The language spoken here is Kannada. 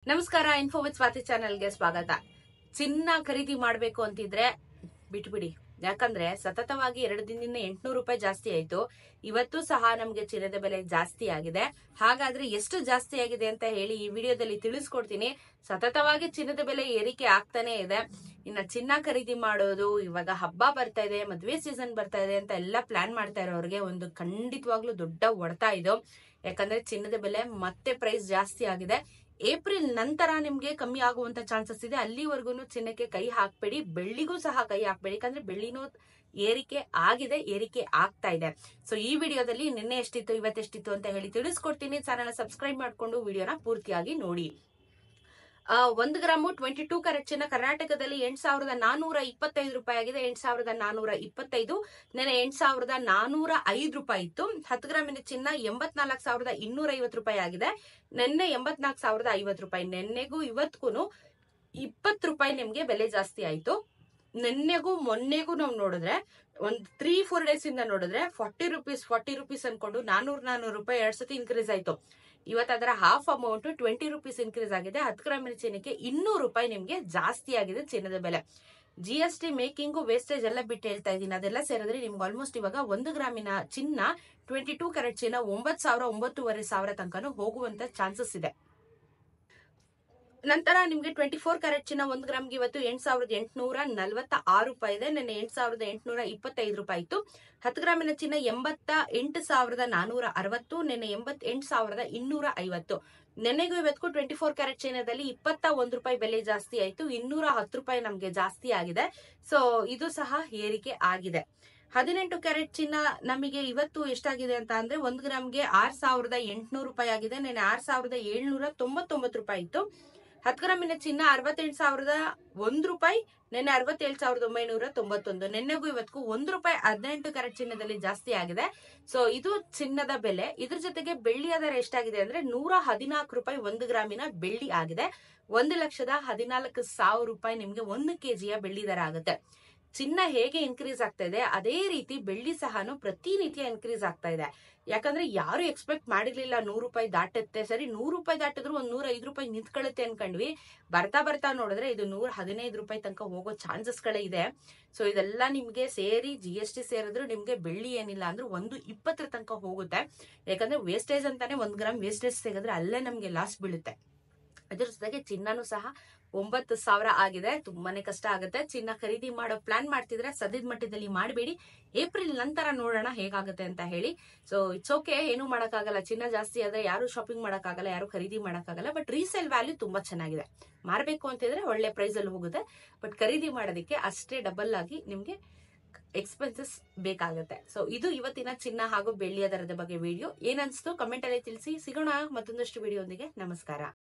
ನಮಸ್ಕಾರ, ಇನ್ಫೋ ವಿತ್ ಸ್ವಾತಿ ಚಾನೆಲ್ಗೆ ಸ್ವಾಗತ. ಚಿನ್ನ ಖರೀದಿ ಮಾಡಬೇಕು ಅಂತಿದ್ರೆ ಬಿಟ್ಬಿಡಿ. ಯಾಕಂದ್ರೆ ಸತತವಾಗಿ 2 ದಿನದಿಂದ 800 ರೂಪಾಯಿ ಜಾಸ್ತಿ ಆಯ್ತು. ಇವತ್ತು ಸಹ ನಮ್ಗೆ ಚಿನ್ನದ ಬೆಲೆ ಜಾಸ್ತಿ ಆಗಿದೆ. ಹಾಗಾದ್ರೆ ಎಷ್ಟು ಜಾಸ್ತಿ ಆಗಿದೆ ಅಂತ ಹೇಳಿ ಈ ವಿಡಿಯೋದಲ್ಲಿ ತಿಳಿಸ್ಕೊಡ್ತೀನಿ. ಸತತವಾಗಿ ಚಿನ್ನದ ಬೆಲೆ ಏರಿಕೆ ಆಗ್ತಾನೆ ಇದೆ. ಇನ್ನ ಚಿನ್ನ ಖರೀದಿ ಮಾಡೋದು, ಇವಾಗ ಹಬ್ಬ ಬರ್ತಾ ಇದೆ, ಮದ್ವೆ ಸೀಸನ್ ಬರ್ತಾ ಇದೆ ಅಂತ ಎಲ್ಲ ಪ್ಲಾನ್ ಮಾಡ್ತಾ ಇರೋರಿಗೆ ಒಂದು ಖಂಡಿತವಾಗ್ಲೂ ದೊಡ್ಡ ಹೊಡೆತ ಇದು. ಯಾಕಂದ್ರೆ ಚಿನ್ನದ ಬೆಲೆ ಮತ್ತೆ ಪ್ರೈಸ್ ಜಾಸ್ತಿ ಆಗಿದೆ. ಏಪ್ರಿಲ್ ನಂತರ ನಿಮ್ಗೆ ಕಮ್ಮಿ ಆಗುವಂತ ಚಾನ್ಸಸ್ ಇದೆ. ಅಲ್ಲಿವರೆಗೂ ಚಿನ್ನಕ್ಕೆ ಕೈ ಹಾಕ್ಬೇಡಿ, ಬೆಳ್ಳಿಗೂ ಸಹ ಕೈ ಹಾಕ್ಬೇಡಿ. ಯಾಕಂದ್ರೆ ಬೆಳ್ಳಿನೂ ಏರಿಕೆ ಆಗಿದೆ, ಏರಿಕೆ ಆಗ್ತಾ ಇದೆ. ಸೊ ಈ ವಿಡಿಯೋದಲ್ಲಿ ನಿನ್ನೆ ಎಷ್ಟಿತ್ತು, ಇವತ್ತೆಷ್ಟಿತ್ತು ಅಂತ ಹೇಳಿ ತಿಳಿಸ್ಕೊಡ್ತೀನಿ. ಚಾನಲ್ ಸಬ್ಸ್ಕ್ರೈಬ್ ಮಾಡ್ಕೊಂಡು ವಿಡಿಯೋನ ಪೂರ್ತಿಯಾಗಿ ನೋಡಿ. 1 ಗ್ರಾಮು 22 ಕ್ಯಾರೆಟ್ ಚಿನ್ನ ಕರ್ನಾಟಕದಲ್ಲಿ 8,425 ರೂಪಾಯಿ ಆಗಿದೆ. 8,425. ನೆನೆ 8,405 ರೂಪಾಯಿ ಇತ್ತು. 10 ಗ್ರಾಮಿನ ಚಿನ್ನ 84,250 ರೂಪಾಯಿ ಆಗಿದೆ. ನೆನ್ನೆ 84,050 ರೂಪಾಯಿ. ನೆನ್ನೆಗೂ ಇವತ್ಗೂ 20 ರೂಪಾಯಿ ನಿಮ್ಗೆ ಬೆಲೆ ಜಾಸ್ತಿ ಆಯ್ತು. ನೆನ್ನೆಗೂ ಮೊನ್ನೆಗೂ ನಾವು ನೋಡಿದ್ರೆ ಒಂದ್ 3-4 ಡೇಸ್ ಇಂದ ನೋಡಿದ್ರೆ 40 ರೂಪೀಸ್ ಅನ್ಕೊಂಡು 400 ರೂಪಾಯಿ 2 ಸತಿ ಇನ್ಕ್ರೀಸ್ ಆಯ್ತು. ಇವತ್ತು ಅದರ ಹಾಫ್ ಅಮೌಂಟ್ 20 ರೂಪೀಸ್ ಇನ್ಕ್ರೀಸ್ ಆಗಿದೆ. 10 ಗ್ರಾಮಿನ ಚಿನ್ನಕ್ಕೆ 200 ರೂಪಾಯಿ ನಿಮ್ಗೆ ಜಾಸ್ತಿ ಆಗಿದೆ ಚಿನ್ನದ ಬೆಲೆ. GST, ಮೇಕಿಂಗು, ವೇಸ್ಟೇಜ್ ಎಲ್ಲ ಬಿಟ್ಟು ಹೇಳ್ತಾ ಇದ್ದೀನಿ. ಅದೆಲ್ಲ ಸೇರಿದ್ರೆ ನಿಮ್ಗೆ ಆಲ್ಮೋಸ್ಟ್ ಇವಾಗ 1 ಗ್ರಾಮಿನ ಚಿನ್ನ 22 ಕ್ಯಾರೆಟ್ ಚಿನ್ನ 9,000, 9,500 ತನಕನೂ ಹೋಗುವಂತ ಚಾನ್ಸಸ್ ಇದೆ. ನಂತರ ನಿಮ್ಗೆ 24 ಕ್ಯಾರೆಟ್ ಚಿನ್ನ 1 ಗ್ರಾಮ್ಗೆ ಇವತ್ತು 8,846 ರೂಪಾಯಿ ಇದೆ. ನೆನ್ನೆ 8,825 ರೂಪಾಯಿ ಇತ್ತು. 10 ಗ್ರಾಮಿನ ಚಿನ್ನ 88,460. ನೆನ್ನೆ 88,250. ನೆನ್ನೆಗೂ ಇವತ್ತು 24 ಕ್ಯಾರೆಟ್ ಚಿನ್ನದಲ್ಲಿ 21 ರೂಪಾಯಿ ಬೆಲೆ ಜಾಸ್ತಿ ಆಯ್ತು. 210 ರೂಪಾಯಿ ನಮ್ಗೆ ಜಾಸ್ತಿ ಆಗಿದೆ. ಸೊ ಇದು ಸಹ ಏರಿಕೆ ಆಗಿದೆ. 18 ಕ್ಯಾರೆಟ್ ಚಿನ್ನ ನಮಗೆ ಇವತ್ತು ಎಷ್ಟಾಗಿದೆ ಅಂತ ಅಂದ್ರೆ 1 ಗ್ರಾಮ್ಗೆ 6,800 ರೂಪಾಯಿ ಆಗಿದೆ. ನೆನ್ನೆ 6,799 ರೂಪಾಯಿ ಇತ್ತು. 10 ಗ್ರಾಮಿನ ಚಿನ್ನ 68,001 ರೂಪಾಯಿ. ನೆನ್ನೆ 67,991. ನೆನ್ನೆಗೂ ಇವತ್ತು 1 ರೂಪಾಯಿ 18 ಕ್ಯಾರೆಟ್ ಚಿನ್ನದಲ್ಲಿ ಜಾಸ್ತಿ ಆಗಿದೆ. ಸೊ ಇದು ಚಿನ್ನದ ಬೆಲೆ. ಇದ್ರ ಜೊತೆಗೆ ಬೆಳ್ಳಿಯ ದರ ಎಷ್ಟಾಗಿದೆ ಅಂದ್ರೆ 114 ರೂಪಾಯಿ 1 ಗ್ರಾಮಿನ ಬೆಳ್ಳಿ ಆಗಿದೆ. 1,14,000 ರೂಪಾಯಿ ನಿಮ್ಗೆ 1 ಕೆಜಿಯ ಬೆಳ್ಳಿ ದರ ಆಗುತ್ತೆ. ಚಿನ್ನ ಹೇಗೆ ಇನ್ಕ್ರೀಸ್ ಆಗ್ತಾ ಇದೆ, ಅದೇ ರೀತಿ ಬೆಳ್ಳಿ ಸಹನು ಪ್ರತಿನಿತ್ಯ ಇನ್ಕ್ರೀಸ್ ಆಗ್ತಾ ಇದೆ. ಯಾಕಂದ್ರೆ ಯಾರು ಎಕ್ಸ್ಪೆಕ್ಟ್ ಮಾಡಿರ್ಲಿಲ್ಲ 100 ರೂಪಾಯಿ ದಾಟುತ್ತೆ. ಸರಿ, 100 ರೂಪಾಯಿ ದಾಟಿದ್ರು 105 ರೂಪಾಯಿ ನಿಂತ್ಕೊಳ್ಳುತ್ತೆ ಅನ್ಕೊಂಡ್ವಿ. ಬರ್ತಾ ನೋಡಿದ್ರೆ ಇದು 115 ರೂಪಾಯಿ ತನಕ ಹೋಗೋ ಚಾನ್ಸಸ್ ಗಳೇ ಇದೆ. ಸೊ ಇದೆಲ್ಲ ನಿಮ್ಗೆ ಸೇರಿ GST ಸೇರಿದ್ರು ನಿಮ್ಗೆ ಬೆಳ್ಳಿ ಏನಿಲ್ಲ ಅಂದ್ರೆ 120 ತನಕ ಹೋಗುತ್ತೆ. ಯಾಕಂದ್ರೆ ವೇಸ್ಟೇಜ್ ಅಂತಾನೆ 1 ಗ್ರಾಮ್ ವೇಸ್ಟೇಜ್ ತೆಗೆದ್ರೆ ಅಲ್ಲೇ ನಮ್ಗೆ ಲಾಸ್ ಬೀಳುತ್ತೆ. ಅದ್ರ ಜೊತೆಗೆ ಚಿನ್ನನೂ ಸಹ 9,000 ಆಗಿದೆ. ತುಂಬಾನೇ ಕಷ್ಟ ಆಗುತ್ತೆ. ಚಿನ್ನ ಖರೀದಿ ಮಾಡೋ ಪ್ಲಾನ್ ಮಾಡ್ತಿದ್ರೆ ಸದ್ಯದ ಮಟ್ಟದಲ್ಲಿ ಮಾಡಬೇಡಿ. ಏಪ್ರಿಲ್ ನಂತರ ನೋಡೋಣ ಹೇಗಾಗುತ್ತೆ ಅಂತ ಹೇಳಿ. ಸೊ ಇಟ್ಸ್ ಓಕೆ, ಏನು ಮಾಡಕ್ಕಾಗಲ್ಲ. ಚಿನ್ನ ಜಾಸ್ತಿ ಆದ್ರೆ ಯಾರು ಶಾಪಿಂಗ್ ಮಾಡಕ್ಕಾಗಲ್ಲ, ಯಾರು ಖರೀದಿ ಮಾಡಕ್ಕಾಗಲ್ಲ. ಬಟ್ ರೀಸೇಲ್ ವ್ಯಾಲ್ಯೂ ತುಂಬಾ ಚೆನ್ನಾಗಿದೆ. ಮಾರ್ಬೇಕು ಅಂತಿದ್ರೆ ಒಳ್ಳೆ ಪ್ರೈಸ್ ಅಲ್ಲಿ ಹೋಗುತ್ತೆ. ಬಟ್ ಖರೀದಿ ಮಾಡೋದಕ್ಕೆ ಅಷ್ಟೇ ಡಬಲ್ ಆಗಿ ನಿಮ್ಗೆ ಎಕ್ಸ್ಪೆನ್ಸಸ್ ಬೇಕಾಗುತ್ತೆ. ಸೊ ಇದು ಇವತ್ತಿನ ಚಿನ್ನ ಹಾಗೂ ಬೆಳ್ಳಿಯ ದರದ ಬಗ್ಗೆ ವಿಡಿಯೋ. ಏನನ್ಸ್ತು ಕಮೆಂಟ್ ಅಲ್ಲಿ ತಿಳಿಸಿ. ಸಿಗೋಣ ಮತ್ತೊಂದಷ್ಟು ವಿಡಿಯೋ ಒಂದಿಗೆ. ನಮಸ್ಕಾರ.